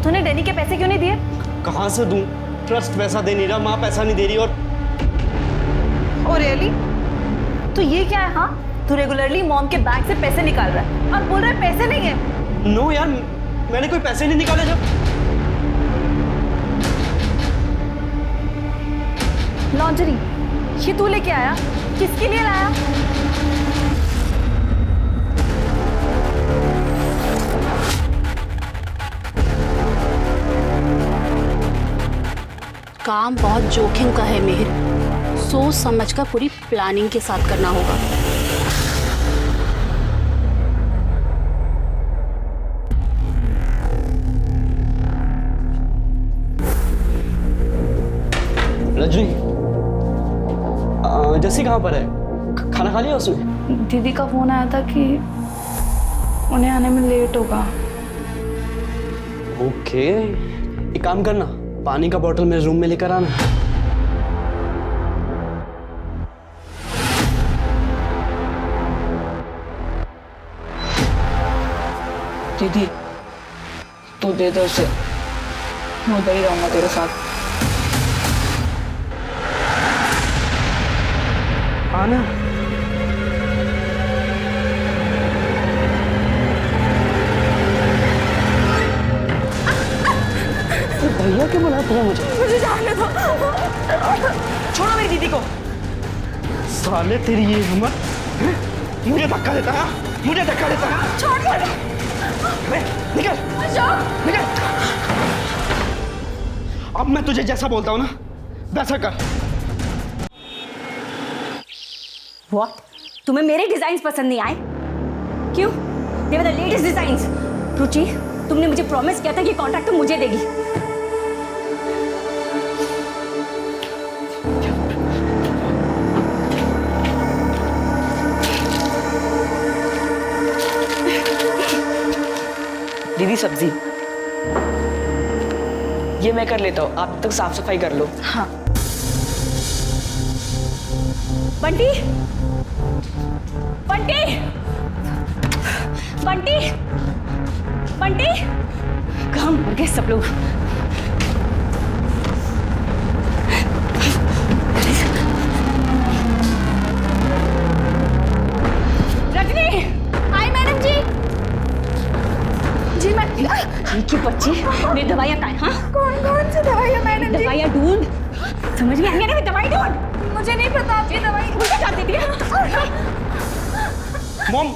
तूने डैनी के पैसे क्यों नहीं दिए? कहाँ से दूं? ट्रस्ट पैसा दे नहीं रहा, माँ पैसा नहीं दे रही। Oh really? तो ये क्या है? हाँ, तू रेगुलरली मॉम के बैंक से पैसे निकाल रहा है और बोल रहा है पैसे नहीं है। नो यार, मैंने कोई पैसे नहीं निकाले। जब लॉन्जरी ये तू लेके आया? किसके लिए लाया? काम बहुत जोखिम का है मिहिर, सोच समझकर पूरी प्लानिंग के साथ करना होगा। रजनी, जैसी कहाँ पर है? खाना खा लिया उसने? दीदी का फोन आया था कि उन्हें आने में लेट होगा। ओके, एक काम करना, पानी का बोतल मेरे रूम में लेकर आना। दीदी तू दे दो उसे, मैं उधर ही रहूंगा तेरे साथ। आना। भैया क्यों बुलाते हैं मुझे जाने दो। छोड़ो मेरी दीदी को। साले तेरी ये हिम्मत, मुझे धक्का देता है, मुझे धक्का देता है। छोड़ दो। निकल निकल। अब मैं तुझे जैसा बोलता हूँ ना वैसा कर। What? तुम्हें मेरे डिजाइन पसंद नहीं आए? क्यों? They were the latest designs. रुचि, तुमने मुझे प्रॉमिस किया था कि कॉन्ट्रैक्ट तो मुझे देगी। दीदी सब्जी ये मैं कर लेता हूँ, आप तक साफ सफाई कर लो। हाँ। बंटी, बंटी, बंटी, बंटी, कहाँ मर गए सब लोग? रजनी, हाय मैडम जी। जी मैं क्यों बच्ची, मेरी दवाइयाँ कहाँ हैं? हाँ, कौन सी दवाइयाँ मैडम जी? दवाइयाँ ढूंढ, समझ में आई ना? दवाई ढूंढ। मुझे नहीं पता आपकी दवाई मुझे जाती थी। मॉम,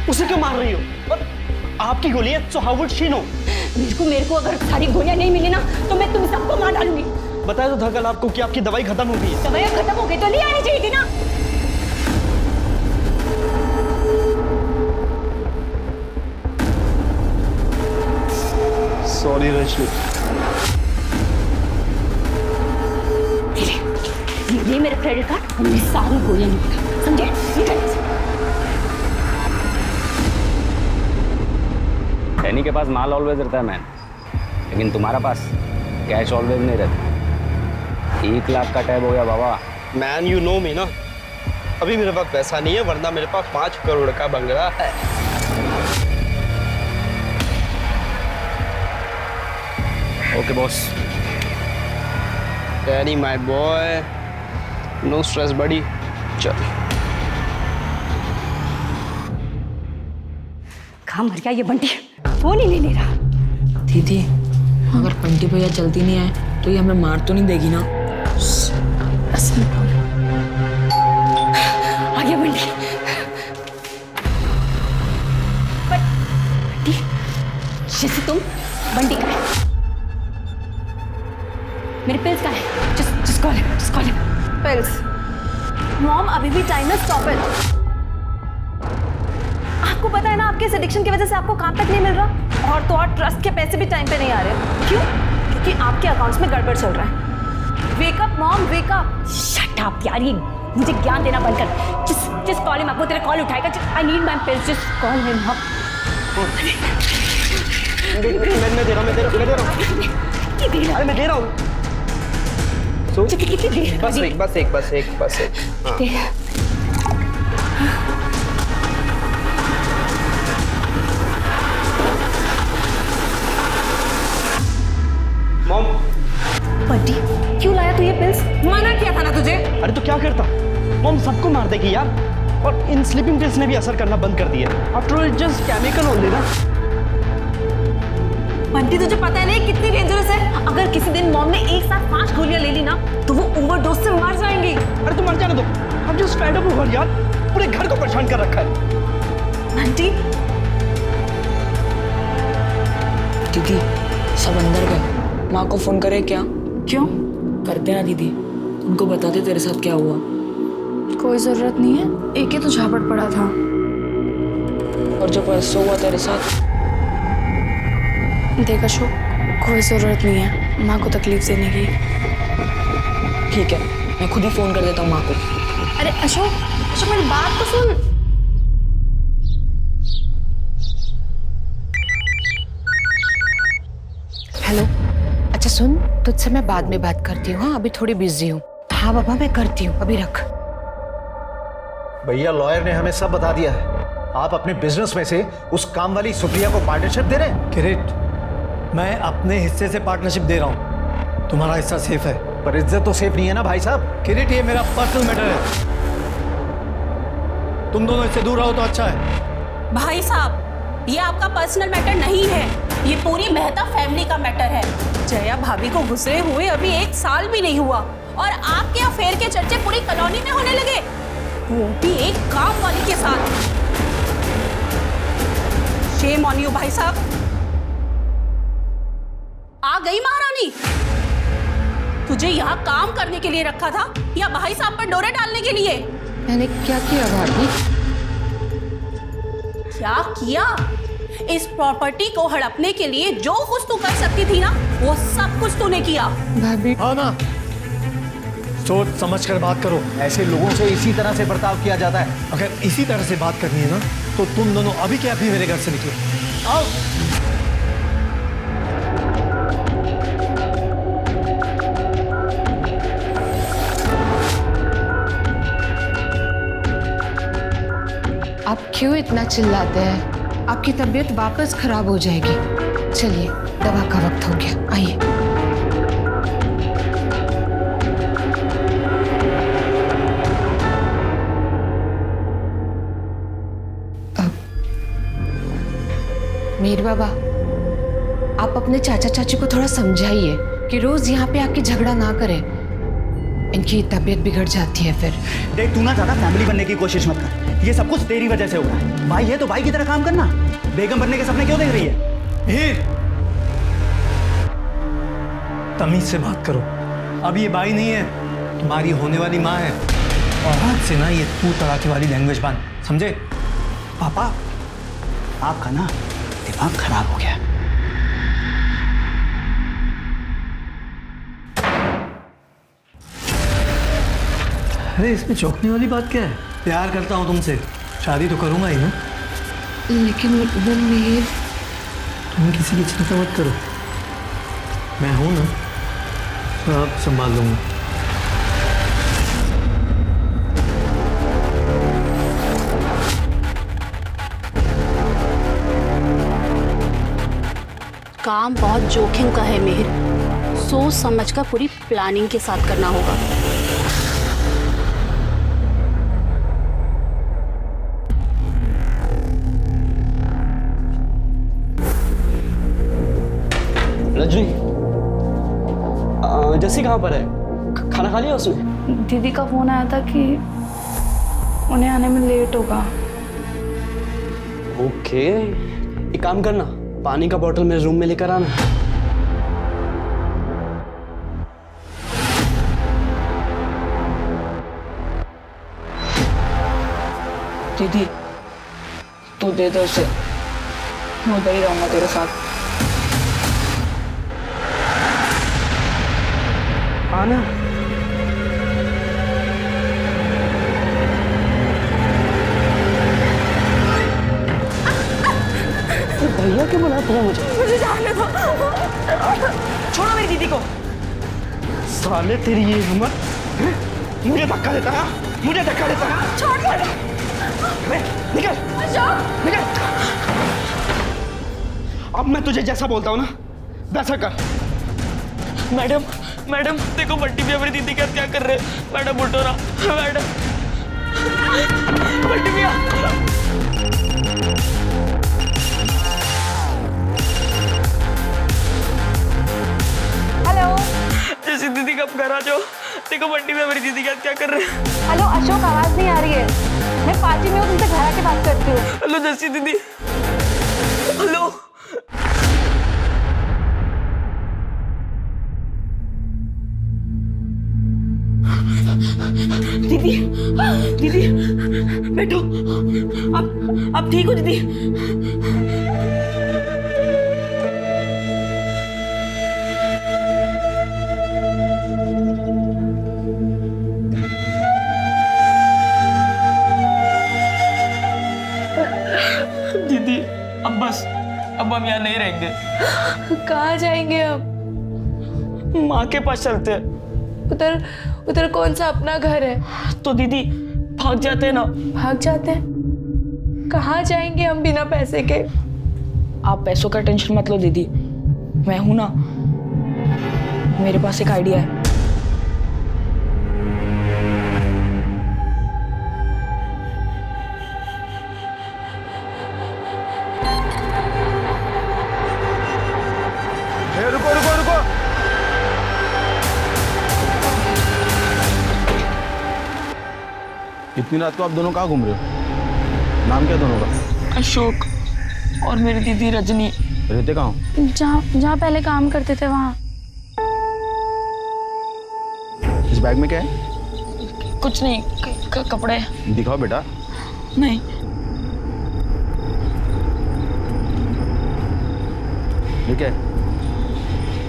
उसे क्यों मार रही हो? और आपकी गोली है, so how would she know? मेरे को अगर सारी गोलियां नहीं मिली ना तो मैं तुम सबको मार डालूंगी। बताया तो था कल आपको कि आपकी दवाई खत्म हो गई है। दवाइयां खत्म हो गई तो ले आनी चाहिए थी ना। सॉरी रजनी। ये मेरा क्रेडिट कार्ड और मेरी सारी गोलियां निकल, समझे? डैनी के पास माल ऑलवेज रहता है मैन, लेकिन तुम्हारा पास कैश ऑलवेज नहीं रहता। 1 लाख का टैब हो गया बाबा। मैन यू नो मी ना, अभी मेरे पास पैसा नहीं है, वरना मेरे पास 5 करोड़ का बंगला है। Okay boss. Danny my boy, no stress buddy. चल। कहाँ मर गया ये बंटी? फोन ही नहीं ले रहा। दीदी अगर बंटी भैया जल्दी नहीं आए तो ये हमें मार तो नहीं देगी ना? आ गया बंटी। बंटी, जैसे तुम बंटी का है। मेरे पिल्स का है। just call him. Pills? Mom अभी भी टाइम है, स्टॉप इट। आपको पता है ना, आपके इस एडिक्शन की वजह से आपको काम तक नहीं मिल रहा, और तो और ट्रस्ट के पैसे भी टाइम पे नहीं आ रहे। क्यों? क्योंकि आपके अकाउंट्स में गड़बड़ चल रहा है। Wake up mom, wake up. Shut up यार, ये मुझे ज्ञान देना बंद कर। just call him up। वो तेरे कॉल उठाएगा। I need my pills, just call him up। मैं दे रहा हूँ। अरे मैं दे रहा हूँ। कितनी देर? बस एक। हाँ। मार देगी यार। और इन स्लीपिंग पिल्स ने भी असर करना बंद कर दिया। After all it's just chemical only ना। बंटी तुझे पता है ना ये कितनी डेंजरस है। अगर किसी दिन मॉम ने एक साथ 5 गोलियां ले ली ना तो वो ओवरडोज से मर जाएंगी। अरे तू मर जाने दो। हम जस्ट फेड अप हो यार, पूरे घर को परेशान कर रखा है। बंटी दीदी सब अंदर गए, माँ को फोन करे क्या? क्यों? करते ना दीदी, उनको बता दे तेरे साथ क्या हुआ। कोई ज़रूरत नहीं है, एक ही तो झापट पड़ा था। और जो परसों हुआ तेरे साथ? देख अशोक, कोई ज़रूरत नहीं है माँ को तकलीफ देने की। ठीक है, मैं खुद ही फोन कर देता हूँ माँ को। अरे अशोक, अशोक मेरी बात तो सुन। हेलो, अच्छा सुन, तुझसे मैं बाद में बात करती हूँ। हाँ अभी थोड़ी बिजी हूँ। हाँ बाबा मैं करती हूँ, अभी रख। भैया लॉयर ने हमें सब बता दिया है। आप अपने बिजनेस में से उस काम वाली सुप्रिया को पार्टनरशिप दे रहे हैं। किरीट, मैं अपने हिस्से से पार्टनरशिप दे रहा हूँ, तुम्हारा हिस्सा सेफ है। पर इज्जत तो सेफ नहीं है ना भाई साहब। किरीट ये मेरा पर्सनल मैटर है, तुम दोनों इससे दूर रहो तो अच्छा है। भाई साहब ये आपका पर्सनल मैटर नहीं है, ये पूरी मेहता फैमिली का मैटर है। जया भाभी को गुजरे हुए अभी 1 साल भी नहीं हुआ और आपके अफेयर के चर्चे पूरी कॉलोनी में होने लगे, वो भी एक काम वाली के साथ। शेम ऑन यू भाई साहब। आ गई महारानी, तुझे यहाँ काम करने के लिए रखा था या भाई साहब पर डोरे डालने के लिए? मैंने क्या किया भाभी? क्या किया? इस प्रॉपर्टी को हड़पने के लिए जो कुछ तू कर सकती थी ना, वो सब कुछ तूने किया। भाभी हाँ ना, सोच समझ कर बात करो। ऐसे लोगों से इसी तरह से बर्ताव किया जाता है। अगर इसी तरह से बात करनी है ना तो तुम दोनों अभी के अभी मेरे घर से निकलो। आओ। आप क्यों इतना चिल्लाते हैं? आपकी तबीयत वापस खराब हो जाएगी। चलिए दवा का वक्त हो गया, आइए। मीर बाबा, आप अपने चाचा चाची को थोड़ा समझाइए कि रोज यहाँ पे आके झगड़ा ना करें, इनकी तबीयत बिगड़ जाती है फिर। देख तू ना ज्यादा फैमिली बनने की कोशिश मत कर, ये सब कुछ तेरी वजह से हुआ है। भाई है तो भाई की तरह काम करना। बेगम बनने के सपने क्यों देख रही है? हीर, तमीज से बात करो। अब ये बाई नहीं है, तुम्हारी होने वाली माँ है। और आज से ना ये तू तड़ाके वाली लैंग्वेज बांध, समझे? पापा आपका ना दिमाग खराब हो गया। अरे इसमें चौंकने वाली बात क्या है? प्यार करता हूँ तुमसे, शादी तो करूंगा ही ना। लेकिन वो मीर, तुम किसी की चिंता मत करो, मैं हूं ना, सब संभाल लूंगा। काम बहुत जोखिम का है मिहिर, सोच समझ कर पूरी प्लानिंग के साथ करना होगा। रजनी, जैसी कहाँ पर है? खाना खा लिया उसने? दीदी का फोन आया था कि उन्हें आने में लेट होगा। ओके, एक काम करना, पानी का बोतल मेरे रूम में लेकर आना। दीदी तू दे दे उसे, मैं उधर ही रहूंगा तेरे साथ। आना। भैया क्यों बुलाते हैं मुझे जाने दो। छोड़ो मेरी दीदी को। साले तेरी ये हिम्मत, मुझे धक्का देता है, मुझे धक्का देता है। छोड़ दे। निकल निकल। अब मैं तुझे जैसा बोलता हूँ ना वैसा कर। मैडम मैडम देखो बंटी भी हमारी दीदी का क्या कर रहे हैं। मैडम उठो ना मैडम। बंटी भैया। हेलो जैसी दीदी कब घर आ जाओ। देखो बंटी भैया मेरी दीदी क्या कर रहे हैं। हेलो अशोक, आवाज नहीं आ रही है। मैं पार्टी में हूँ, तुमसे घर आके बात करती हूँ। हेलो जैसी दीदी। हेलो दीदी। दीदी बैठो। आप ठीक हो दीदी? दीदी अब बस, अब हम यहाँ नहीं रहेंगे। कहाँ जाएंगे अब? माँ के पास चलते हैं। उधर उधर कौन सा अपना घर है? तो दीदी भाग जाते हैं ना। भाग जाते हैं? कहाँ जाएंगे हम बिना पैसे के? आप पैसों का टेंशन मत लो दीदी, मैं हूं ना। मेरे पास एक आइडिया है। रुको रुको रुको। इतनी रात को आप दोनों कहाँ घूम रहे हो? नाम क्या दोनों का? अशोक और मेरी दीदी रजनी। रहते कहाँ हो? जहाँ पहले काम करते थे वहाँ। इस बैग में क्या है? कुछ नहीं, कपड़े। दिखाओ बेटा। नहीं। ये क्या है?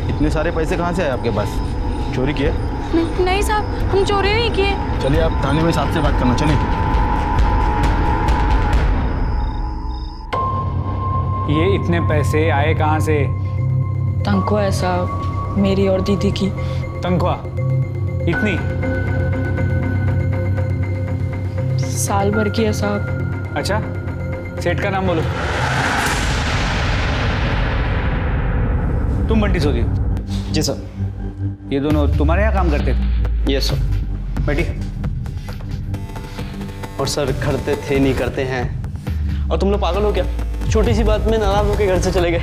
इतने सारे पैसे कहाँ से आए आपके पास? चोरी किए? नहीं साहब, हम चोरी नहीं किए। चलिए आप थाने में साहब से बात करना। चलिए। ये इतने पैसे आए कहाँ से? तनख्वाह है साहब, मेरी और दीदी की। तनख्वाह इतनी? साल भर की है साहब। अच्छा, सेठ का नाम बोलो। तुम बंटी सोदी? जी सर। ये दोनों तुम्हारे यहाँ काम करते थे? Yes sir. बैठी। और सर करते थे नहीं करते हैं। और तुम लोग पागल हो क्या? छोटी सी बात में नाराज होकर घर से चले गए।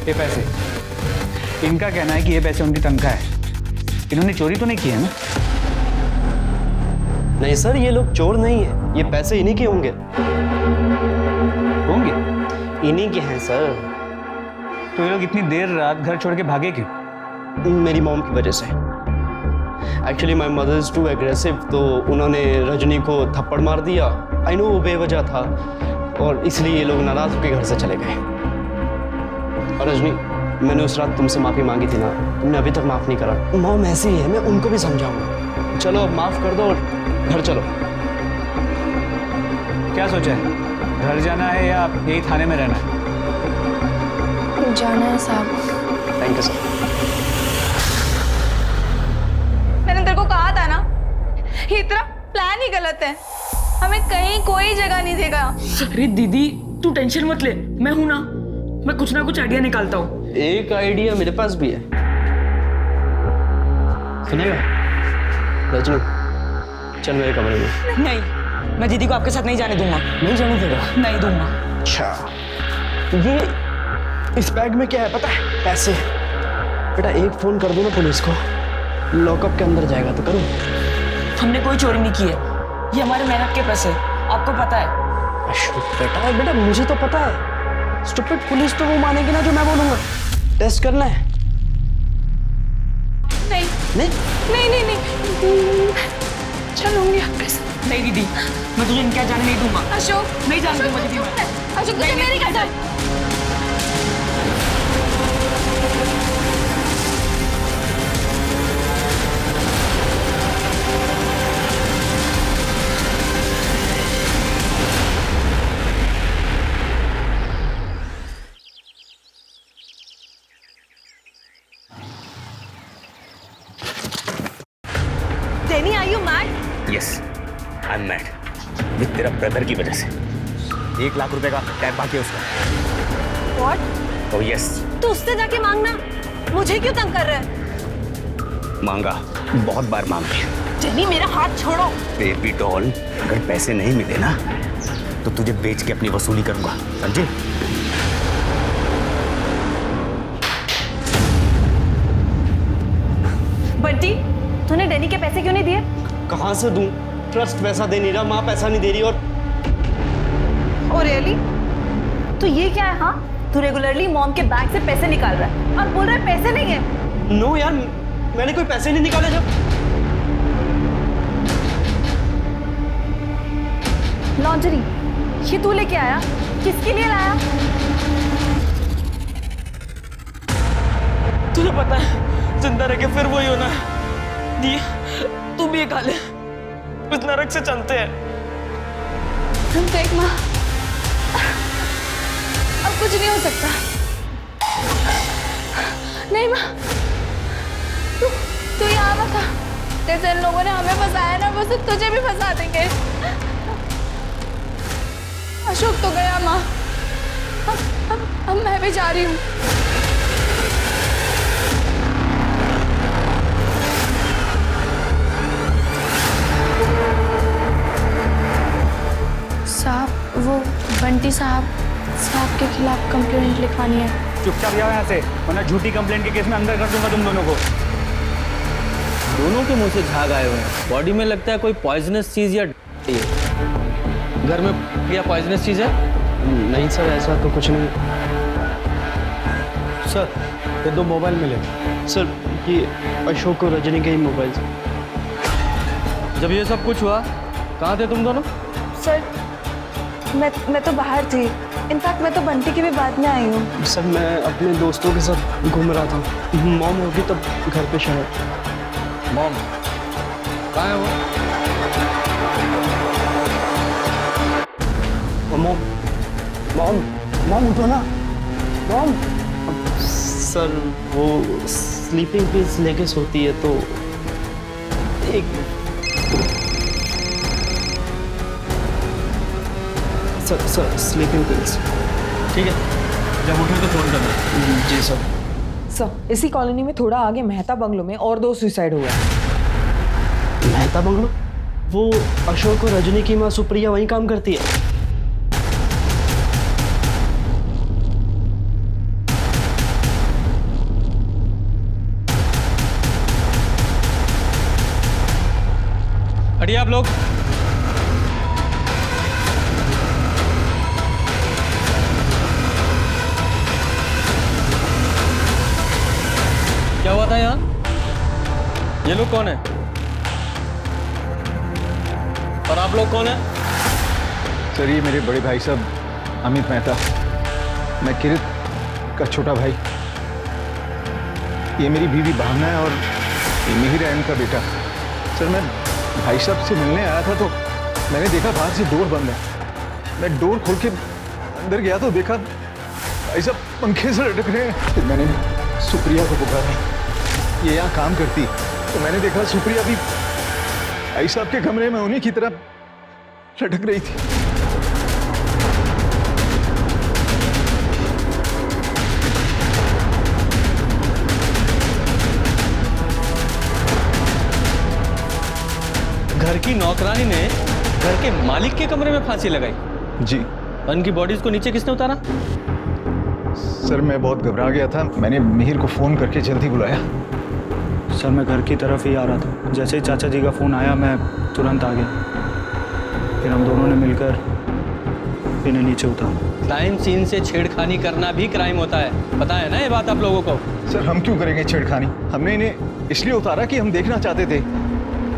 ये पैसे, इनका कहना है कि ये पैसे उनकी तनख्वाह है। इन्होंने चोरी तो नहीं की है ना? नहीं सर, ये लोग चोर नहीं है। ये पैसे इन्हीं के होंगे। इन्हीं के हैं सर। तो ये लोग इतनी देर रात घर छोड़ के भागे क्यों? मेरी मॉम की वजह से। Actually my mother is too aggressive, तो उन्होंने रजनी को थप्पड़ मार दिया। आई नो वो बेवजह था, और इसलिए ये लोग नाराज होकर घर से चले गए। और रजनी, मैंने उस रात तुमसे माफी मांगी थी ना, तुमने अभी तक माफ नहीं करा। मॉम ऐसी है, मैं उनको भी समझाऊंगा। चलो अब माफ कर दो और घर चलो। क्या सोचा है? घर जाना है या यही थाने में रहना है? जाना है साहब। Thank you sir. मैंने तेरे को कहा था ना, ये तेरा प्लान ही गलत है। हमें कहीं कोई जगह नहीं देगा। अरे दीदी तू टेंशन मत ले, मैं हूं ना। मैं कुछ ना कुछ आइडिया निकालता हूँ। एक आइडिया मेरे पास भी है। सुनेगा रजनी? चल मेरे कमरे में। नहीं, मैं दीदी को आपके साथ नहीं जाने दूंगा। नहीं जाने देगा? नहीं दूंगा। अच्छा, ये इस बैग में क्या है पता है? पैसे। बेटा एक फोन कर दो ना पुलिस को, लॉकअप के अंदर जाएगा तो करूँ। हमने कोई चोरी नहीं की है, ये हमारे मेहनत के पैसे, आपको पता है। अशोक बेटा मुझे तो पता है। स्टूपिड पुलिस तो वो मानेगी ना जो मैं बोलूंगा। टेस्ट करना है? नहीं नहीं नहीं नहीं, नहीं। चलूंगी आपके साथ। नहीं दीदी, मैं तुझे इनके जाने नहीं दूंगा। अशोक, नहीं जाने दूंगा दीदी मैं। अशोक तुझे मेरी कसम। Danny, are you mad? Yes, I am mad. With तेरा ब्रदर की वजह से। 1 लाख रुपए का टैग बाकी है उसका। What? Oh yes. तो उससे जाके मांगना, मुझे क्यों तंग कर रहा है? मांगा, बहुत बार मांग लिया। जेनी मेरा हाथ छोड़ो। बेबी डॉल, अगर पैसे नहीं मिले ना तो तुझे बेच के अपनी वसूली करूंगा, समझे? बंटी, तूने डैनी के पैसे क्यों नहीं दिए? कहाँ से दूं? ट्रस्ट पैसा दे नहीं रहा, माँ पैसा नहीं दे रही। Oh really? तो ये क्या है? हाँ, तू रेगुलरली मॉम के बैंक से पैसे निकाल रहा है और बोल रहा है पैसे नहीं है। नो यार, मैंने कोई पैसे नहीं निकाले। जब लॉन्जरी ये तू लेके आया, किसके लिए लाया? तुझे पता है जिंदा रह के फिर वही होना है। दिए तू भी ये खा ले, इस नरक से चलते हैं। तुम देख माँ, अब कुछ नहीं हो सकता। नहीं माँ, तू यहाँ मत आ। जैसे इन लोगों ने हमें फंसाया ना, वो सब तुझे भी फंसा देंगे। अशोक तो गया माँ, अब मैं भी जा रही हूँ। साहब, वो बंटी साहब के खिलाफ कंप्लेंट लिखवानी है। चुपचाप जाओ यहाँ से, वरना झूठी कंप्लेंट के केस में अंदर कर दूंगा तुम दोनों को। दोनों के मुंह से झाग आए हुए हैं। बॉडी में लगता है कोई पॉइजनस चीज या घर में क्या पॉइजनस चीज है? नहीं सर, ऐसा तो कुछ नहीं। सर ये 2 मोबाइल मिले। सर ये अशोक और रजनी के ही मोबाइल। जब ये सब कुछ हुआ कहाँ थे तुम दोनों? सर मैं तो बाहर थी। इनफैक्ट मैं तो बंटी की भी बाद में आई हूँ। सर मैं अपने दोस्तों के साथ घूम रहा था। मॉम होगी तब घर पे शायद। मॉम कहाँ है वो? मॉम मॉम मॉम उठो ना मॉम। सर वो स्लीपिंग पिल्स लेके सोती है तो एक सर स्लीपिंग पिल्स। ठीक है, जब उठे तो फोन करना। जी सर। सर इसी कॉलोनी में थोड़ा आगे मेहता बंगलो में और 2 सुसाइड हुए। मेहता बंगलो? वो अशोक और रजनी की माँ सुप्रिया वहीं काम करती है। हटिए आप लोग। क्या हुआ था यहाँ? ये लोग कौन है और आप लोग कौन है? सर ये मेरे बड़े भाई साहब अमित मेहता, मैं किरित का छोटा भाई। ये मेरी बीवी भावना है और ये मिहिर है इनका बेटा। सर मैं भाई साहब से मिलने आया था तो मैंने देखा बाहर से डोर बंद है। मैं डोर खोल के अंदर गया तो देखा भाई साहब पंखे से लटक रहे हैं। फिर मैंने सुप्रिया को पुकारा, ये यहाँ काम करती, तो मैंने देखा सुप्रिया भी भाई साहब के कमरे में उन्हीं की तरह लटक रही थी। घर की नौकरानी ने घर के मालिक के कमरे में फांसी लगाई। जी। उनकी बॉडीज को नीचे किसने उतारा? सर मैं बहुत घबरा गया था, मैंने मिहिर को फोन करके जल्दी बुलाया। सर मैं घर की तरफ ही आ रहा था, जैसे ही चाचा जी का फोन आया मैं तुरंत आ गया। फिर हम दोनों ने मिलकर इन्हें नीचे उतारा। क्राइम सीन से छेड़खानी करना भी क्राइम होता है, पता है ना ये बात आप लोगों को? सर हम क्यों करेंगे छेड़खानी? हमने इन्हें इसलिए उतारा कि हम देखना चाहते थे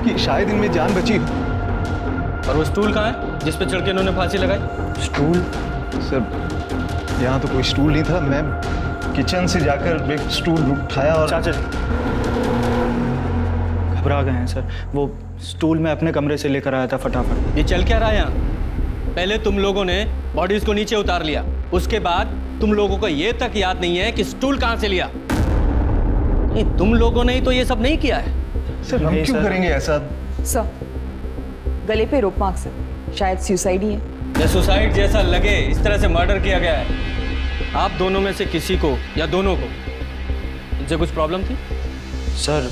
कि शायद इनमें जान बची हो। और वो स्टूल कहाँ है जिस पे चढ़ के इन्होंने फांसी लगाई? स्टूल? सर यहाँ तो कोई स्टूल नहीं था, मैं किचन से जाकर एक स्टूल उठाया और चाचा जी घबरा गए हैं सर, वो स्टूल मैं अपने कमरे से लेकर आया था फटाफट। ये चल क्या रहा है यहाँ? पहले तुम लोगों ने बॉडीज को नीचे उतार लिया, उसके बाद तुम लोगों को ये तक याद नहीं है कि स्टूल कहाँ से लिया। नहीं, तुम लोगों ने ही तो ये सब नहीं किया है। सर हम क्यों करेंगे ऐसा? सर गले पे रोप मार्क्स है, शायद सुसाइड ही है। या सुसाइड जैसा लगे, इस तरह से मर्डर किया गया है। आप दोनों में से किसी को या दोनों को इनसे कुछ प्रॉब्लम थी? सर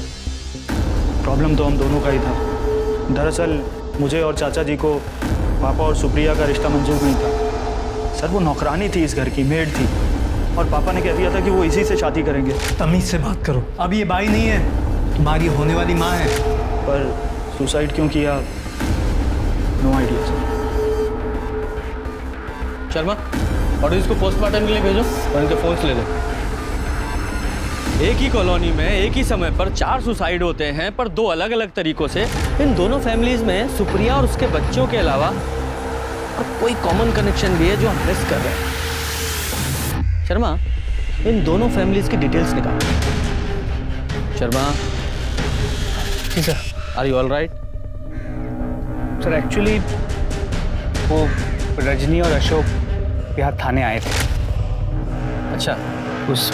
प्रॉब्लम तो हम दोनों का ही था। दरअसल मुझे और चाचा जी को पापा और सुप्रिया का रिश्ता मंजूर नहीं था। सर वो नौकरानी थी इस घर की, मेड थी, और पापा ने कह दिया था कि वो इसी से शादी करेंगे। तमीज से बात करो, अब ये बाई नहीं है, तुम्हारी होने वाली माँ है। पर सुसाइड क्यों किया, नो आइडिया सर। शर्मा, और इसको पोस्टमार्टम के लिए भेजो और इनके फोन्स ले लो। एक ही कॉलोनी में एक ही समय पर 4 सुसाइड होते हैं, पर 2 अलग अलग तरीकों से। इन दोनों फैमिलीज में सुप्रिया और उसके बच्चों के अलावा और कोई कॉमन कनेक्शन भी है जो हम मिस कर रहे हैं। शर्मा, इन दोनों फैमिलीज की डिटेल्स निकालो। शर्मा। जी sir. Are you all right? Sir actually वो रजनी और अशोक यहाँ थाने आए थे। अच्छा। उस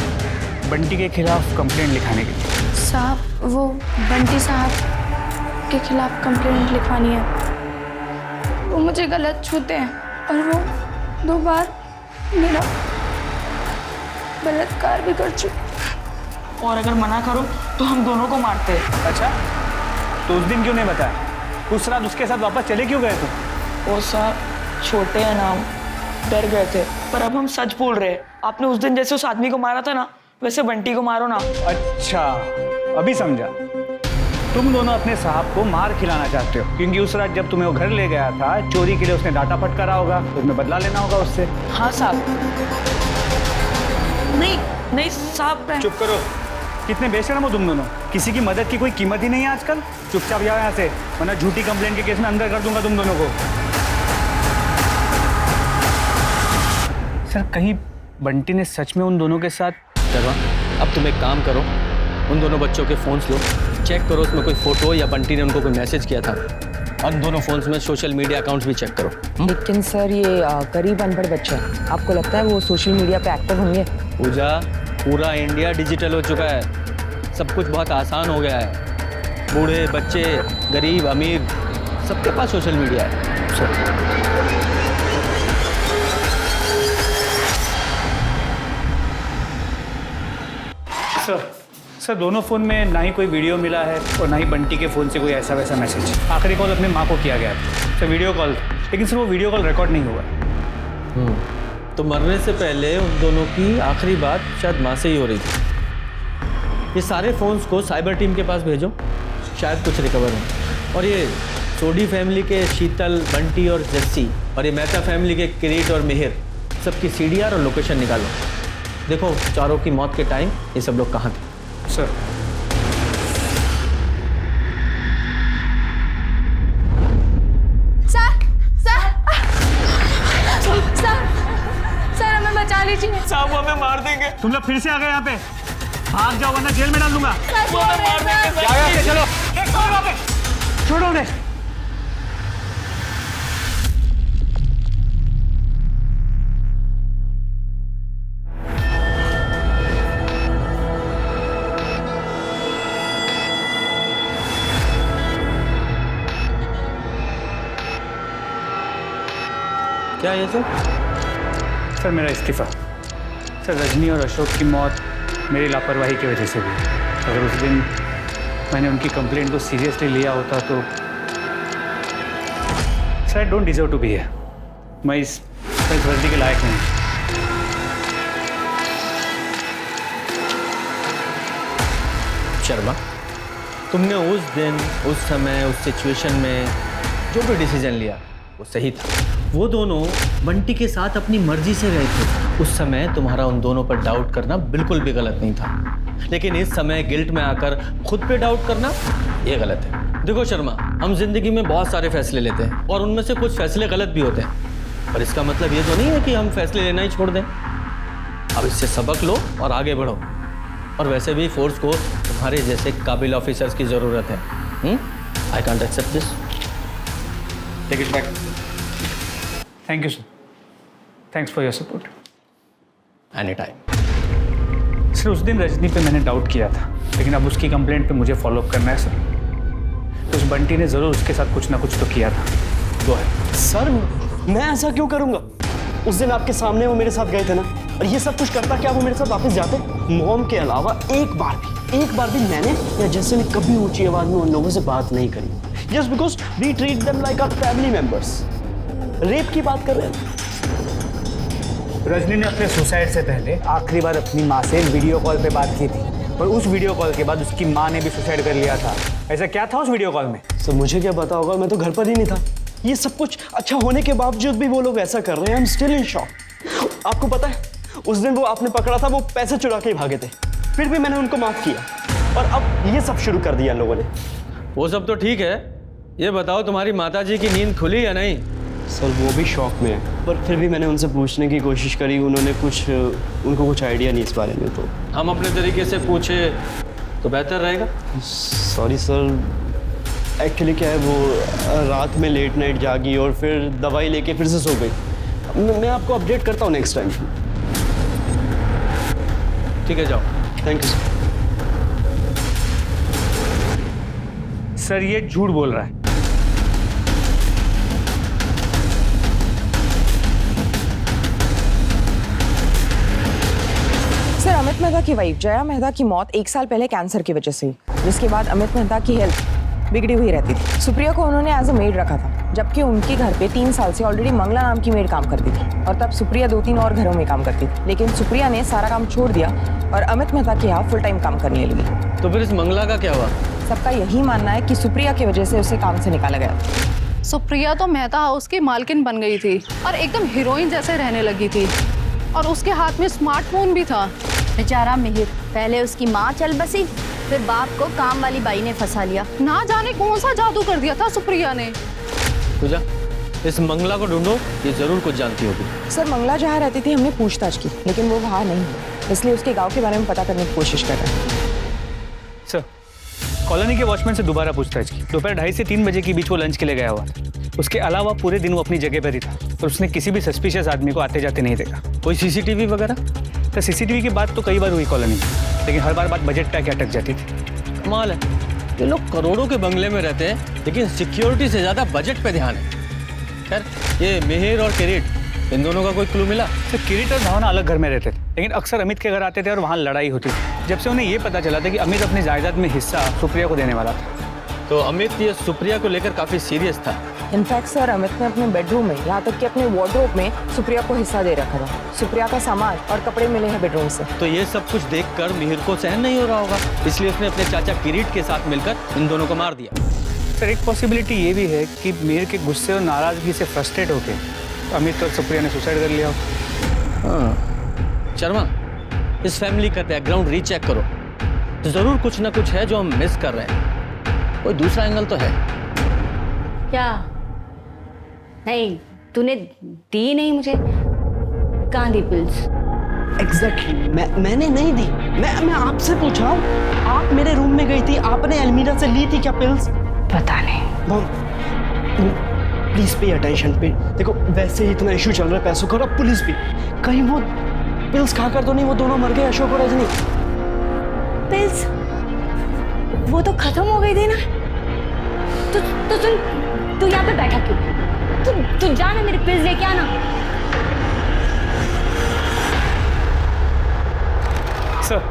बंटी के खिलाफ कंप्लेंट लिखाने के लिए। साहब, वो बंटी साहब के खिलाफ कंप्लेंट लिखवानी है। वो मुझे गलत छूते हैं और वो 2 बार मेरा बलात्कार भी कर चुके। और अगर मना करो तो हम दोनों को मारते हैं। अच्छा, तो उस दिन क्यों नहीं बताया? उस रात उसके साथ वापस चले क्यों गए तुम? वो साहब छोटे हैं ना, डर गए थे। पर अब हम सच बोल रहे हैं। आपने उस दिन जैसे उस आदमी को मारा था ना, वैसे बंटी को मारो ना। अच्छा, अभी समझा। तुम दोनों अपने साहब को मार खिलाना चाहते हो, क्योंकि उस रात जब तुम्हें वो घर ले गया था चोरी के लिए, उसने डाटा फटकारा होगा, तो तुम्हें बदला लेना होगा उससे। हाँ साहब। नहीं साहब। चुप करो। कितने बेशर्म हो तुम दोनों। किसी की मदद की कोई कीमत ही नहीं है आजकल। चुपचाप जाओ यहाँ से, वरना झूठी कंप्लेंट के केस में अंदर कर दूंगा तुम दोनों को। सर, कहीं बंटी ने सच में उन दोनों के साथ? शर्मा, अब तुम एक काम करो, उन दोनों बच्चों के फोन्स लो, चेक करो उसमें कोई फोटो या बंटी ने उनको कोई मैसेज किया था, और उन दोनों फोन्स में सोशल मीडिया अकाउंट्स भी चेक करो। लेकिन सर ये गरीब अनपढ़ बच्चा है, आपको लगता है वो सोशल मीडिया पे एक्टिव होंगे? पूजा, पूरा इंडिया डिजिटल हो चुका है, सब कुछ बहुत आसान हो गया है। बूढ़े, बच्चे, गरीब, अमीर, सबके पास सोशल मीडिया है। सर दोनों फ़ोन में ना ही कोई वीडियो मिला है और ना ही बंटी के फ़ोन से कोई ऐसा वैसा मैसेज। आखिरी कॉल अपने माँ को किया गया था, सर वीडियो कॉल, लेकिन सर वो वीडियो कॉल रिकॉर्ड नहीं हुआ। तो मरने से पहले उन दोनों की आखिरी बात शायद माँ से ही हो रही थी। ये सारे फ़ोन्स को साइबर टीम के पास भेजो, शायद कुछ रिकवर हो। और ये सोडी फैमिली के शीतल, बंटी और जस्सी, और ये मेहता फैमिली के किरीट और मिहिर, सबकी CDR और लोकेशन निकालो। देखो चारों की मौत के टाइम ये सब लोग कहाँ थे। सर सर हमें बचा लीजिए। साहब वो हमें मार देंगे। तुम लोग फिर से आ गए यहाँ पे, भाग जाओ वरना जेल में डाल दूंगा। वो हमें मार देंगे। चलो छोड़ो उन्हें। क्या ये सर मेरा इस्तीफा। सर रजनी और अशोक की मौत मेरी लापरवाही की वजह से हुई। अगर उस दिन मैंने उनकी कंप्लेंट को सीरियसली लिया होता तो sir I don't deserve to be here. मैं इस वर्दी के लायक नहीं। शर्मा, तुमने उस दिन, उस समय, उस सिचुएशन में जो भी डिसीजन लिया वो सही था। वो दोनों बंटी के साथ अपनी मर्जी से गए थे। उस समय तुम्हारा उन दोनों पर डाउट करना बिल्कुल भी गलत नहीं था, लेकिन इस समय गिल्ट में आकर खुद पे डाउट करना ये गलत है। देखो शर्मा, हम जिंदगी में बहुत सारे फैसले लेते हैं और उनमें से कुछ फैसले गलत भी होते हैं, पर इसका मतलब ये तो नहीं है कि हम फैसले लेना ही छोड़ दें। अब इससे सबक लो और आगे बढ़ो। और वैसे भी फोर्स को तुम्हारे जैसे काबिल ऑफिसर्स की ज़रूरत है। I can't accept this. Take it back. Thank you sir, thanks for your support. Any time. Sir उस दिन रजनी पे मैंने डाउट किया था, लेकिन अब उसकी कंप्लेंट पे मुझे फॉलोअप करना है सर। तो उस बंटी ने ज़रूर उसके साथ कुछ ना कुछ तो किया था। गो है सर, मैं ऐसा क्यों करूँगा? उस दिन आपके सामने वो मेरे साथ गए थे ना, और ये सब कुछ करता क्या वो मेरे साथ वापस जाते? मॉम के अलावा एक बार भी मैंने या जैसे ने कभी ऊंची आवाज़ में उन लोगों से बात नहीं करी। Just because we treat them like our family members. Rape की बात कर रहे हैं। रजनी ने अपने सुसाइड से पहले आखिरी बार अपनी माँ से वीडियो कॉल पे बात की थी और उस वीडियो कॉल के बाद उसकी माँ ने भी सुसाइड कर लिया था। ऐसा क्या था उस वीडियो कॉल में? सर मुझे क्या पता होगा, मैं तो घर पर ही नहीं था। ये सब कुछ अच्छा होने के बावजूद भी वो लोग ऐसा कर रहे हैं। I am still in shock. आपको पता है उस दिन वो आपने पकड़ा था, वो पैसे चुरा के ही भागे थे, फिर भी मैंने उनको माफ किया और अब ये सब शुरू कर दिया इन लोगों ने। वो सब तो ठीक है, ये बताओ तुम्हारी माताजी की नींद खुली या नहीं? सर वो भी शौक में है, पर फिर भी मैंने उनसे पूछने की कोशिश करी, उनको कुछ आइडिया नहीं इस बारे में। तो हम अपने तरीके से पूछे तो बेहतर रहेगा। सॉरी सर, एक्चुअली क्या है वो रात में लेट नाइट जागी और फिर दवाई लेके फिर से सो गई। मैं आपको अपडेट करता हूँ नेक्स्ट टाइम। ठीक है, जाओ। Thank you sir. सर ये झूठ बोल रहा है। सर अमित मेहता की वाइफ जया मेहता की मौत 1 साल पहले कैंसर की वजह से हुई, जिसके बाद अमित मेहता की हेल्थ बिगड़ी हुई रहती थी। सुप्रिया को उन्होंने एज अ मेड रखा था, जबकि उनके घर पे 3 साल से ऑलरेडी मंगला नाम की मेड काम करती थी और तब सुप्रिया 2-3 और घरों में काम करती थी। लेकिन सुप्रिया ने सारा काम छोड़ दिया और अमित मेहता के यहाँ फुल टाइम काम करने लगी। तो फिर इस मंगला का क्या हुआ? सबका यही मानना है कि सुप्रिया की वजह से उसे काम से निकाला गया। सुप्रिया तो मेहता हाउस की मालकिन बन गई थी और एकदम हीरोइन जैसे रहने लगी थी और उसके हाथ में स्मार्टफोन भी था। बेचारा मिहिर, पहले उसकी माँ चल बसी, फिर बाप को काम वाली बाई ने फंसा लिया। ना जाने कौन सा जादू कर दिया था सुप्रिया ने। पूजा, इस मंगला को ढूंढो, ये जरूर कुछ जानती होगी। सर मंगला जहाँ रहती थी हमने पूछताछ की, लेकिन वो वहाँ नहीं है, इसलिए उसके गाँव के बारे में पता करने की कोशिश कर रहे हैं। सर कॉलोनी के वॉचमैन से दोबारा पूछताछ की। दोपहर 2:30 से 3 बजे के बीच वो लंच के लिए गया हुआ। उसके अलावा पूरे दिन वो अपनी जगह पर ही था और उसने किसी भी सस्पिशियस आदमी को आते जाते नहीं देखा। कोई सीसीटीवी वगैरह? तो सीसीटीवी की बात तो कई बार हुई कॉलोनी में, लेकिन हर बार बात बजट पे अटक जाती थी। कमाल है, ये लोग करोड़ों के बंगले में रहते हैं लेकिन सिक्योरिटी से ज्यादा बजट पे ध्यान है। खैर, ये मिहिर और किरीट, इन दोनों का कोई क्लू मिला? तो किरीट और भावना अलग घर में रहते थे, लेकिन अक्सर अमित के घर आते थे और वहाँ लड़ाई होती थी। जब से उन्हें ये पता चला था कि अमित अपनी जायदाद में हिस्सा सुप्रिया को देने वाला था। तो अमित ये सुप्रिया को लेकर काफी सीरियस था। इनफैक्ट सर अमित ने अपने बेडरूम में, यहाँ तक कि अपने वार्डरोब में सुप्रिया को हिस्सा दे रखा था। सुप्रिया का सामान और कपड़े मिले हैं बेडरूम से। तो ये सब कुछ देखकर मिहिर को सहन नहीं हो रहा होगा, इसलिए उसने अपने चाचा किरीट के साथ मिलकर इन दोनों को मार दिया। सर एक पॉसिबिलिटी ये भी है कि मिहिर के गुस्से और नाराजगी से फ्रस्ट्रेट होकर अमित और सुप्रिया ने सुसाइड कर लिया। हाँ शर्मा, इस फैमिली का बैकग्राउंड रीचेक करो, तो जरूर कुछ ना कुछ है जो हम मिस कर रहे हैं। कोई दूसरा एंगल तो है क्या? नहीं, तूने दी नहीं मुझे। कहाँ दी पिल्स? एग्जैक्टली, मैंने नहीं दी। मैं आपसे पूछा हूँ, आप मेरे रूम में गई थी, आपने अलमीरा से ली थी क्या पिल्स? पता नहीं। प्लीज पे अटेंशन पे। देखो वैसे ही इतना इशू चल रहा है पैसों का, और पुलिस भी, कहीं वो पिल्स खाकर तो नहीं वो दोनों मर गए, अशोक और रजनी? पिल्स वो तो खत्म हो गई थी ना। तू यहाँ पे बैठा क्यों? तू जा ना, मेरे पिल्स लेके आना। सर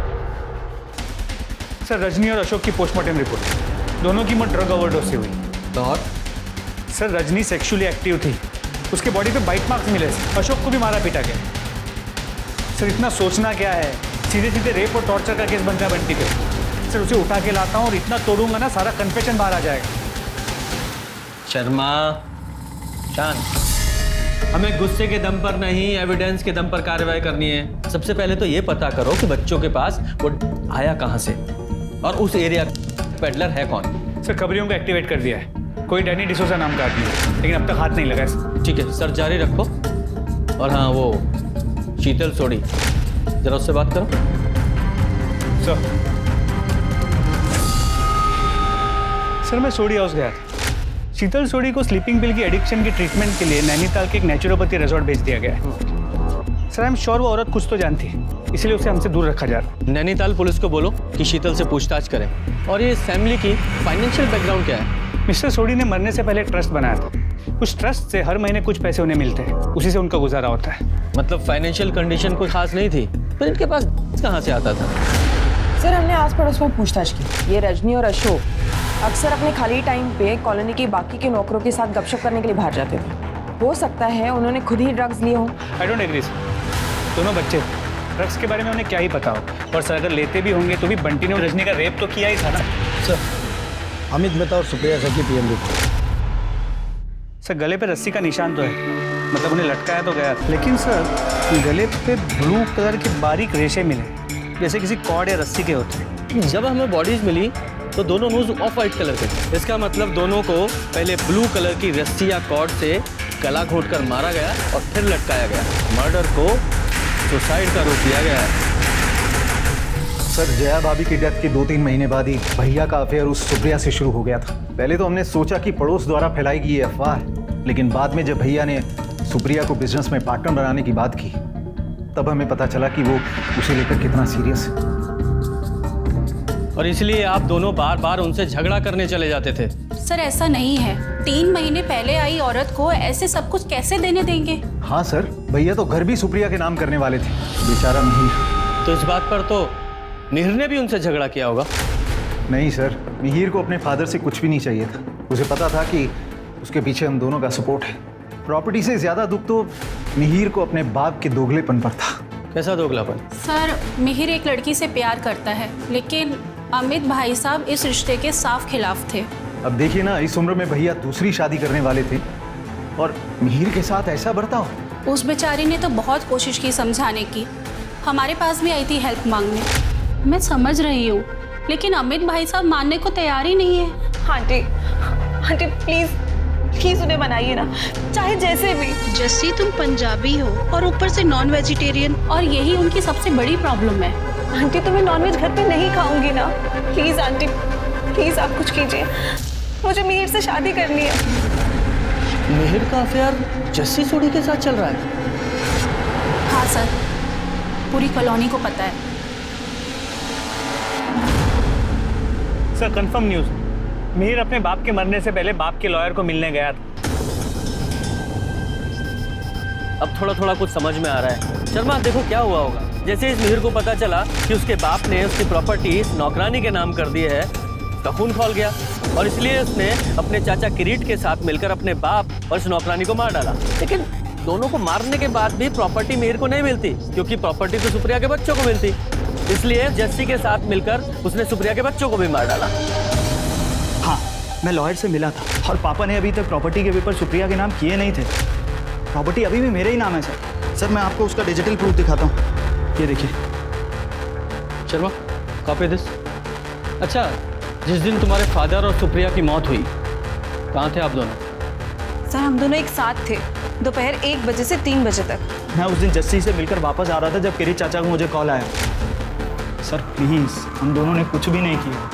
रजनी और अशोक की पोस्टमार्टम रिपोर्ट, दोनों की मौत ड्रग ओवरडोज से हुई। और सर रजनी सेक्सुअली एक्टिव थी, उसके बॉडी पे बाइट मार्क्स मिले। अशोक को भी मारा पीटा गया। सर इतना सोचना क्या है, सीधे सीधे रेप और टॉर्चर का केस बनता है बंटी पे। सर उसे उठा के लाता हूँ और इतना तोड़ूंगा ना, सारा कन्फेशन बाहर आ जाएगा। शर्मा शांत, हमें गुस्से के दम पर नहीं, एविडेंस के दम पर कार्रवाई करनी है। सबसे पहले तो ये पता करो कि बच्चों के पास वो आया कहाँ से और उस एरिया पेडलर है कौन। सर खबरियों को एक्टिवेट कर दिया है, कोई डैनी डिसोजा नाम का आदमी है, लेकिन अब तक हाथ नहीं लगा। ठीक है सर, जारी रखो। और हाँ, वो शीतल सोडी, जरा उससे बात करो। सर मैं सोडी हाउस गया था। शीतल सोडी को स्लीपिंग पिल की एडिक्शन की ट्रीटमेंट के लिए नैनीताल के एक नेचुरोपैथी रिजॉर्ट भेज दिया गया है। सर आई एम श्योर वो औरत कुछ तो जानती है, इसलिए उसे हमसे दूर रखा जा रहा है। नैनीताल पुलिस को बोलो कि शीतल से पूछताछ करें। और ये फैमिली की फाइनेंशियल बैकग्राउंड क्या है? मिस्टर सोडी ने मरने से पहले ट्रस्ट बनाया था। उस ट्रस्ट से हर महीने कुछ पैसे उन्हें मिलते हैं, उसी से उनका गुजारा होता है। मतलब फाइनेंशियल कंडीशन कोई खास नहीं थी, पर इनके पास कहाँ से आता था? सर हमने आस पड़ोस में पूछताछ की। ये रजनी और अशोक अक्सर अपने खाली टाइम पे कॉलोनी के बाकी के नौकरों के साथ गपशप करने के लिए बाहर जाते थे। हो सकता है उन्होंने खुद ही ड्रग्स लिए हों। आई डोंट एग्री सर, दोनों बच्चे ड्रग्स के बारे में उन्हें क्या ही पता हो। और सर अगर लेते भी होंगे तो भी बंटी ने रजनी का रेप तो किया ही था ना। सर अमित मेहता और सुप्रिया सर की पीएम रिपोर्ट। सर गले पे रस्सी का निशान तो है, मतलब उन्हें लटकाया तो गया, लेकिन सर गले पे ब्लू कलर के बारीक रेशे मिले जैसे किसी कॉर्ड या रस्सी के होते हैं। जब हमें बॉडीज मिली तो दोनों नोज ऑफ वाइट कलर के थे। इसका मतलब दोनों को पहले ब्लू कलर की रस्सी या कॉर्ड से गला घोंटकर मारा गया और फिर लटकाया गया। मर्डर को सुसाइड का रूप दिया गया है। सर जया भाभी की डेथ के 2-3 महीने बाद ही भैया का अफेयर उस सुप्रिया से शुरू हो गया था। पहले तो हमने सोचा कि पड़ोस द्वारा फैलाई गई ये अफवाह है, लेकिन बाद में जब भैया ने सुप्रिया को बिजनेस में पार्टनर बनाने की बात की तब हमें पता चला कि वो उसे लेकर कितना सीरियस है। और इसलिए आप दोनों बार बार उनसे झगड़ा करने चले जाते थे। सर ऐसा नहीं है, 3 महीने पहले आई औरत को ऐसे सब कुछ कैसे देने देंगे? हाँ सर, भैया तो घर भी सुप्रिया के नाम करने वाले थे, बेचारा मिहिर। तो इस बात पर तो मिहिर ने भी उनसे झगड़ा किया होगा। नहीं सर, मिहिर को अपने फादर से कुछ भी नहीं चाहिए था। उसे पता था कि उसके पीछे हम दोनों का सपोर्ट है। प्रॉपर्टी से ज्यादा दुख तो मिहिर को अपने बाप के दोगलेपन पर था। कैसा दोगलापन? सर मिहिर एक लड़की से प्यार करता है, लेकिन अमित भाई साहब इस रिश्ते के साफ खिलाफ थे। अब देखिए ना, इस उम्र में भैया दूसरी शादी करने वाले थे और मिहिर के साथ ऐसा बर्ताव। उस बेचारी ने तो बहुत कोशिश की समझाने की, हमारे पास भी आई थी हेल्प मांगने। मैं समझ रही हूँ, लेकिन अमित भाई साहब मानने को तैयार ही नहीं है। आंटी आंटी प्लीज प्लीज उन्हें बनाइए ना, चाहे जैसे भी। जस्सी तुम पंजाबी हो और ऊपर से नॉन वेजिटेरियन, और यही उनकी सबसे बड़ी प्रॉब्लम है। आंटी तो मैं नॉनवेज घर पे नहीं खाऊंगी ना। प्लीज आंटी प्लीज आप कुछ कीजिए, मुझे मिहिर से शादी करनी है। मिहिर का अफेयर जस्सी सोडी के साथ चल रहा है? हाँ सर, पूरी कॉलोनी को पता है। सर कंफर्म न्यूज़, मिहिर अपने बाप के मरने से पहले बाप के लॉयर को मिलने गया था। अब थोड़ा थोड़ा कुछ समझ में आ रहा है। शर्मा देखो क्या हुआ होगा, जैसे इस मिहिर को पता चला कि उसके बाप ने उसकी प्रॉपर्टी नौकरानी के नाम कर दी है, उसका खून खौल गया और इसलिए उसने अपने चाचा किरीट के साथ मिलकर अपने बाप और इस नौकरानी को मार डाला। लेकिन दोनों को मारने के बाद भी प्रॉपर्टी मिहिर को नहीं मिलती, क्योंकि प्रॉपर्टी तो सुप्रिया के बच्चों को मिलती। इसलिए जस्सी के साथ मिलकर उसने सुप्रिया के बच्चों को भी मार डाला। हाँ, मैं लॉयर से मिला था और पापा ने अभी तक प्रॉपर्टी के पेपर सुप्रिया के नाम किए नहीं थे। प्रॉपर्टी अभी भी मेरे ही नाम है सर। सर मैं आपको उसका डिजिटल प्रूफ दिखाता हूँ, ये देखिए। Sharma copy this. अच्छा, जिस दिन तुम्हारे फादर और सुप्रिया की मौत हुई कहाँ थे आप दोनों? सर हम दोनों एक साथ थे, दोपहर 1 बजे से 3 बजे तक। मैं उस दिन जस्सी से मिलकर वापस आ रहा था जब किरीट चाचा को मुझे कॉल आया। सर प्लीज़, हम दोनों ने कुछ भी नहीं किया,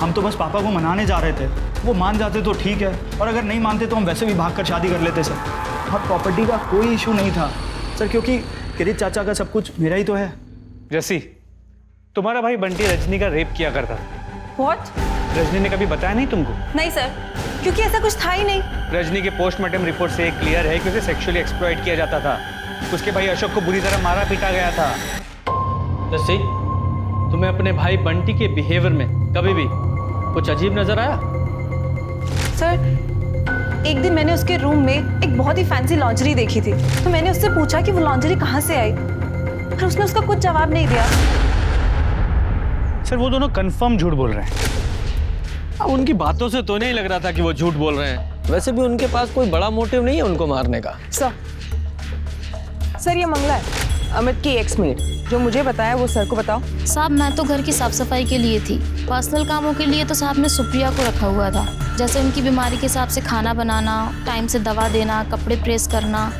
हम तो बस पापा को मनाने जा रहे थे। वो मान जाते तो ठीक है, और अगर नहीं मानते तो हम वैसे भी भागकर शादी कर लेते सर। और प्रॉपर्टी का कोई इशू नहीं था सर, क्योंकि किरीट चाचा का सब कुछ मेरा ही तो है। जस्सी, तुम्हारा भाई बंटी रजनी का रेप किया करता था। What? रजनी ने कभी बताया नहीं तुमको? नहीं सर, क्योंकि ऐसा कुछ था ही नहीं। रजनी के पोस्टमार्टम रिपोर्ट से क्लियर है कि उसे सेक्सुअली एक्सप्लॉइट किया जाता था। उसके भाई अशोक को बुरी तरह मारा पीटा गया था। जस्सी, तुम्हें अपने भाई बंटी के बिहेवियर में कभी भी कुछ अजीब नजर आया? सर एक दिन मैंने उसके रूम में एक बहुत ही फैंसी लॉन्जरी देखी थी, तो मैंने उससे पूछा कि वो लॉन्जरी कहाँ से आई, पर उसने उसका कुछ जवाब नहीं दिया। सर वो दोनों कंफर्म झूठ बोल रहे हैं। उनकी बातों से तो नहीं लग रहा था कि वो झूठ बोल रहे हैं। वैसे भी उनके पास कोई बड़ा मोटिव नहीं है उनको मारने का। सर ये मंगला है, अमित की एक्समेट। जो मुझे बताया वो सर को बताओ। साहब मैं तो घर की साफ सफाई के लिए थी, पर्सनल कामों के लिए तो साहब ने सुप्रिया को रखा हुआ था, जैसे उनकी बीमारी के हिसाब से खाना बनाना, टाइम से दवा देना, कपड़े प्रेस करना,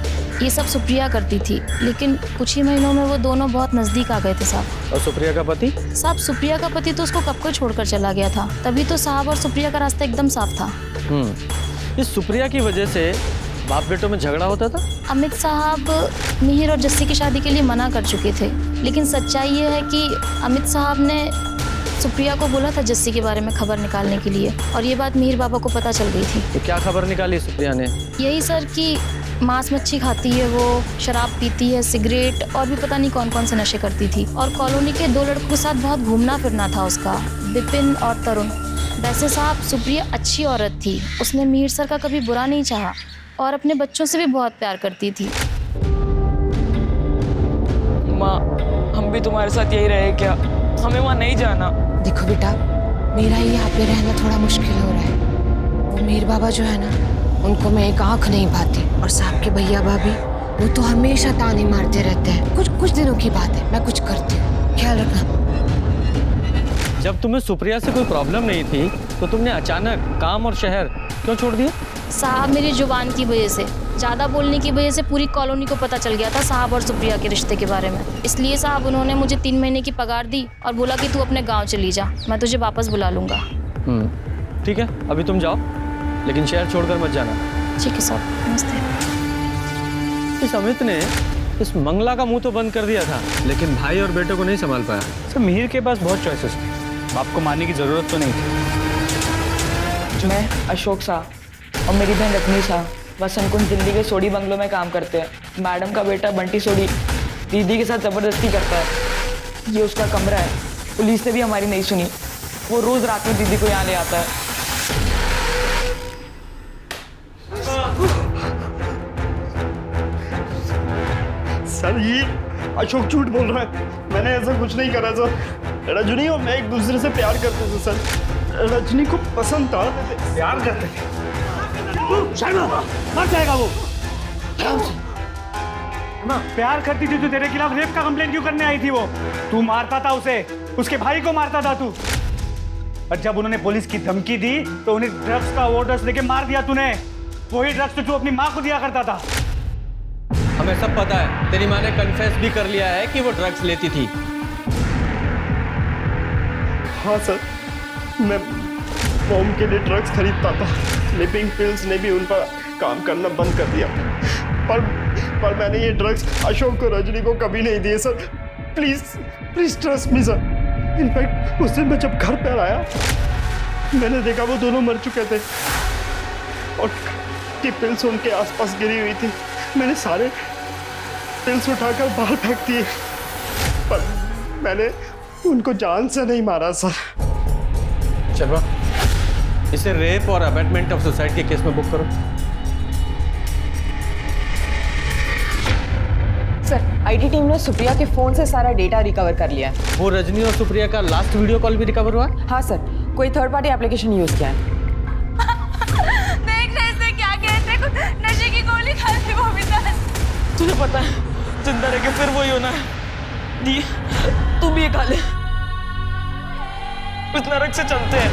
ये सब सुप्रिया करती थी। लेकिन कुछ ही महीनों में वो दोनों बहुत नज़दीक आ गए थे साहब। और सुप्रिया का पति? साहब सुप्रिया का पति तो उसको कब को छोड़कर चला गया था, तभी तो साहब और सुप्रिया का रास्ता एकदम साफ था। इस सुप्रिया की वजह से बाप बेटों में झगड़ा होता था? अमित साहब मिहिर और जस्सी की शादी के लिए मना कर चुके थे, लेकिन सच्चाई ये है कि अमित साहब ने सुप्रिया को बोला था जस्सी के बारे में खबर निकालने के लिए, और ये बात मिहिर बाबा को पता चल गई थी। तो क्या खबर निकाली सुप्रिया ने? यही सर कि मांस मच्छी खाती है, वो शराब पीती है, सिगरेट और भी पता नहीं कौन कौन से नशे करती थी, और कॉलोनी के 2 लड़कों के साथ बहुत घूमना फिरना था उसका, विपिन और तरुण। वैसे साहब सुप्रिया अच्छी औरत थी, उसने मीर सर का कभी बुरा नहीं चाहा और अपने बच्चों से भी बहुत प्यार करती थी। माँ, हम भी तुम्हारे साथ यही रहे क्या? हमें वहाँ नहीं जाना। देखो बेटा, मेरा ही यहाँ पे रहना थोड़ा मुश्किल हो रहा है। वो मीर बाबा जो है ना, उनको मैं एक आंख नहीं पाती, और साहब के भैया भाभी वो तो हमेशा ताने मारते रहते हैं। कुछ दिनों की बात है, मैं कुछ करती हूँ, ख्याल रखना। जब तुम्हें सुप्रिया से कोई प्रॉब्लम नहीं थी तो तुमने अचानक काम और शहर क्यों छोड़ दिया? साहब मेरी जुबान की वजह से, ज़्यादा बोलने की वजह से पूरी कॉलोनी को पता चल गया था साहब और सुप्रिया के रिश्ते के बारे में। इसलिए साहब उन्होंने मुझे 3 महीने की पगार दी और बोला कि तू अपने गांव चली जा, मैं तुझे वापस बुला लूँगा। ठीक है, अभी तुम जाओ, लेकिन शहर छोड़कर मत जाना। ठीक है साहब, नमस्ते। इस अमित ने इस मंगला का मुंह तो बंद कर दिया था, लेकिन भाई और बेटे को नहीं संभाल पाया। सर मिहिर के पास बहुत चॉइसेस थे, बाप को मानने की जरूरत तो नहीं थी। मैं, अशोक शाह और मेरी बहन रत्नी शाह वसंत कुंज दिल्ली के सोडी बंगलों में काम करते हैं। मैडम का बेटा बंटी सोडी दीदी के साथ ज़बरदस्ती करता है। ये उसका कमरा है। पुलिस ने भी हमारी नहीं सुनी। वो रोज़ रात में दीदी को यहाँ ले आता है। सर ये अशोक झूठ बोल रहा है, मैंने ऐसा कुछ नहीं करा सर। रजनी और मैं एक दूसरे से प्यार करते थे सर, रजनी को पसंद था। प्यार करते थे? शर्मा, मर जाएगा वो। प्यार करती थी तो तेरे खिलाफ रेप का कंप्लेंट क्यों करने आई थी वो? तू मारता था उसे, उसके भाई को मारता था तू। और जब उन्होंने पुलिस की धमकी दी तो उन्हें ड्रग्स का ऑर्डर लेके मार दिया तूने। वही ड्रग्स तो तू अपनी माँ को दिया करता था। हमें सब पता है, तेरी माँ ने कन्फेस भी कर लिया है कि वो ड्रग्स लेती थी। हाँ सर, मैं मॉम के लिए ड्रग्स खरीदता था। स्लीपिंग पिल्स ने भी उन पर काम करना बंद कर दिया। पर मैंने ये ड्रग्स अशोक को, रजनी को कभी नहीं दिए sir. Please trust me sir. In fact उस दिन मैं जब घर पर आया, मैंने देखा वो दोनों मर चुके थे और की पिल्स उनके आसपास गिरी हुई थी। मैंने सारे पिल्स उठाकर बाहर फेंक दिए, पर मैंने उनको जान से नहीं मारा सर। चलो, इसे रेप और अबैटमेंट ऑफ सुसाइड के केस में बुक करो। सर, आईटी टीम ने सुप्रिया के फोन से सारा डेटा रिकवर कर लिया है। वो रजनी और सुप्रिया का लास्ट वीडियो कॉल भी रिकवर हुआ? हाँ सर, कोई थर्ड पार्टी एप्लीकेशन यूज किया है। नशे की गोली खाती वो भी था। तुझे पता है जिंदा रह के फिर वही होना है। दी, तू भी ये खा ले। इस नरक से चलते हैं।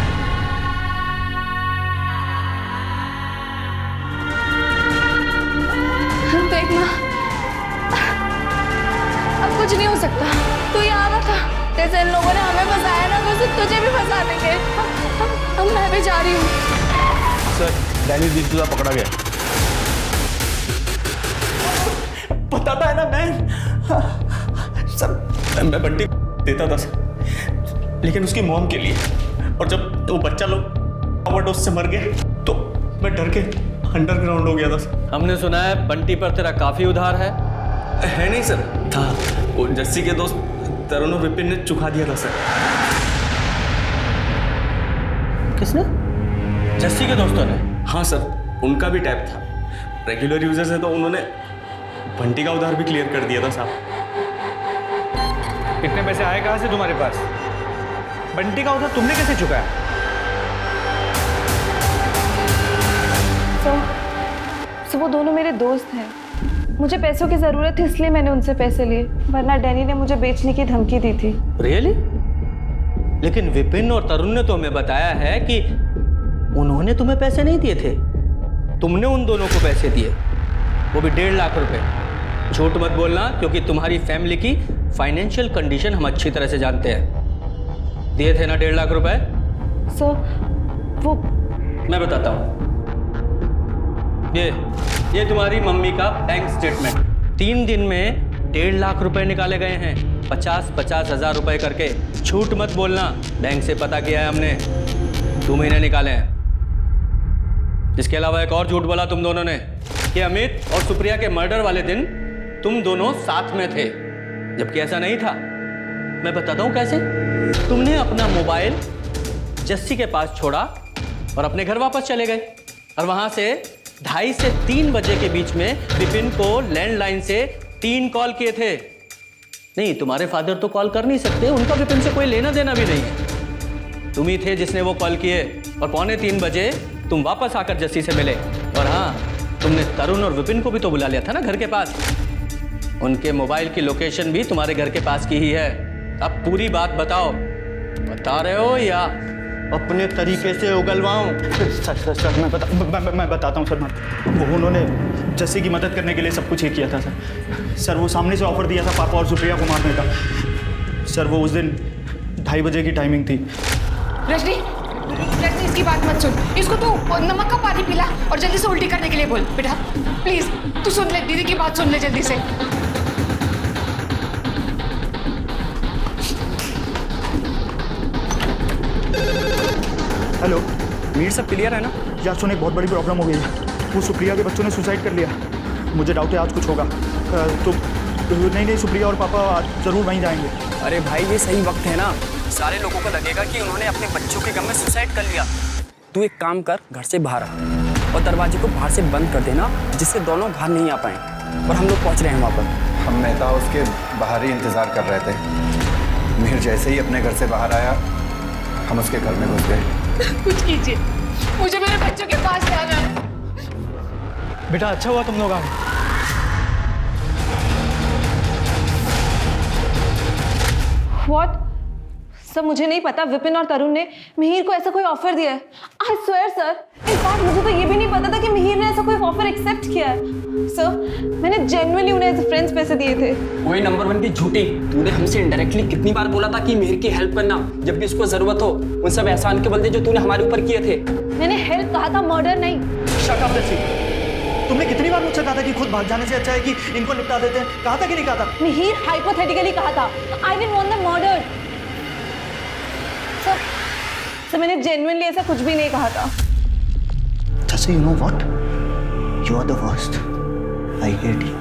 देखना, अब कुछ नहीं हो सकता। तू यहाँ था, जैसे इन लोगों ने हमें फंसाया ना, वैसे तुझे भी फंसा देंगे। अब मैं भी जा रही हूँ। सर, डैनियल दिसला पकड़ा गया। बताता है ना मैं सर, मैं बंटी देता था सर, लेकिन उसकी मॉम के लिए। और जब वो बच्चा लोग ओवरडोज से मर गए तो मैं डर के अंडरग्राउंड हो गया था सर। हमने सुना है बंटी पर तेरा काफी उधार है। है नहीं सर, था। वो जस्सी के दोस्त तरुण और विपिन ने चुका दिया था सर। किसने? जस्सी के दोस्तों ने? हाँ सर, उनका भी टैप था। रेगुलर यूजर्स है तो उन्होंने बंटी का उधार भी क्लियर कर दिया था साहब। इतने पैसे आए कहाँ से तुम्हारे पास? बंटी का उधार तुमने कैसे चुकाया? सो वो दोनों मेरे दोस्त हैं। मुझे पैसों की ज़रूरत थी इसलिए मैंने उनसे पैसे लिए, वरना डैनी ने मुझे बेचने की धमकी दी थी। रियली? लेकिन विपिन और तरुण ने तो हमें बताया है कि उन्होंने तुम्हें पैसे नहीं दिए थे, तुमने उन दोनों को पैसे दिए, वो भी 1.5 लाख रुपए। झूठ मत बोलना, क्योंकि तुम्हारी फैमिली की फाइनेंशियल कंडीशन हम अच्छी तरह से जानते हैं। दिए थे ना 1.5 लाख रुपए? सो वो मैं बताता हूँ। ये तुम्हारी मम्मी का बैंक स्टेटमेंट। 3 दिन में 1.5 लाख रुपए निकाले गए हैं, 50-50 हज़ार रुपए करके। झूठ मत बोलना, बैंक से पता किया है हमने, 2 महीने निकाले हैं। इसके अलावा एक और झूठ बोला तुम दोनों ने कि अमित और सुप्रिया के मर्डर वाले दिन तुम दोनों साथ में थे, जबकि ऐसा नहीं था। मैं बताता हूँ कैसे। तुमने अपना मोबाइल जस्सी के पास छोड़ा और अपने घर वापस चले गए। और वहां से 2:30 से 3 बजे के बीच में विपिन को लैंडलाइन से 3 कॉल किए थे। नहीं, तुम्हारे फादर तो कॉल कर नहीं सकते, उनका विपिन से कोई लेना देना भी नहीं है। तुम ही थे जिसने वो कॉल किए और 2:45 बजे तुम वापस आकर जस्सी से मिले। और हाँ, तुमने तरुण और विपिन को भी तो बुला लिया था ना घर के पास। उनके मोबाइल की लोकेशन भी तुम्हारे घर के पास की ही है। अब पूरी बात बताओ, बता रहे हो या अपने तरीके से उगलवाऊं? सर मैं बताता हूं सर। वो उन्होंने जस्सी की मदद करने के लिए सब कुछ ही किया था सर। वो सामने से ऑफर दिया था पापा और सुप्रिया को मारने का। सर वो उस दिन 2:30 बजे की टाइमिंग थी। रजनी, रजनी इसकी बात मत सुन। इसको तू नमक का पानी पिला और जल्दी से उल्टी करने के लिए बोल। बेटा प्लीज तू सुन ले, दीदी की बात सुन ले जल्दी से। हेलो मीर, सब क्लियर है ना? यार सुन, एक बहुत बड़ी प्रॉब्लम हो गई है। वो सुप्रिया के बच्चों ने सुसाइड कर लिया। मुझे डाउट है आज कुछ होगा। तो नहीं, सुप्रिया और पापा आज ज़रूर वहीं जाएंगे। अरे भाई, ये सही वक्त है ना। सारे लोगों को लगेगा कि उन्होंने अपने बच्चों के गम में सुसाइड कर लिया। तू एक काम कर, घर से बाहर आ और दरवाजे को बाहर से बंद कर देना, जिससे दोनों बाहर नहीं आ पाए। और हम लोग पहुँच रहे हैं वहाँ पर। हम मेहता उसके बाहर ही इंतज़ार कर रहे थे। मीर जैसे ही अपने घर से बाहर आया, हम उसके घर में घुस गए। कुछ कीजिए, मुझे मेरे बच्चों के पास जाना है। बेटा अच्छा हुआ तुम लोग आ गए। What? सर मुझे नहीं पता विपिन और तरुण ने मिहिर को ऐसा कोई ऑफर दिया है। आई स्वेयर सर, इनफैक्ट मुझे तो ये भी नहीं पता था कि मिहिर ने ऐसा कोई ऑफर एक्सेप्ट किया है। सर मैंने जेन्युइनली उन्हें एज अ फ्रेंड्स पैसे दिए थे। वही नंबर 1 की झूठी। तूने हमसे इनडायरेक्टली कितनी बार बोला था कि मिहिर की हेल्प करना जब भी उसको जरूरत हो। उन सब एहसान के बदले जो तूने हमारे ऊपर किए थे। मैंने हेल्प कहा था, मर्डर नहीं। शट अप जस्सी, तुमने कितनी बार मुझसे कहा था कि खुद भाग जाने से अच्छा है कि इनको निपटा देते हैं? कहा था कि नहीं कहा था? मिहिर हाइपोथेटिकली कहा था। I didn't want them murdered. Sir मैंने जेन्युइनली ऐसा कुछ भी नहीं कहा था। Jassi, you know what? You are the worst. I hate you.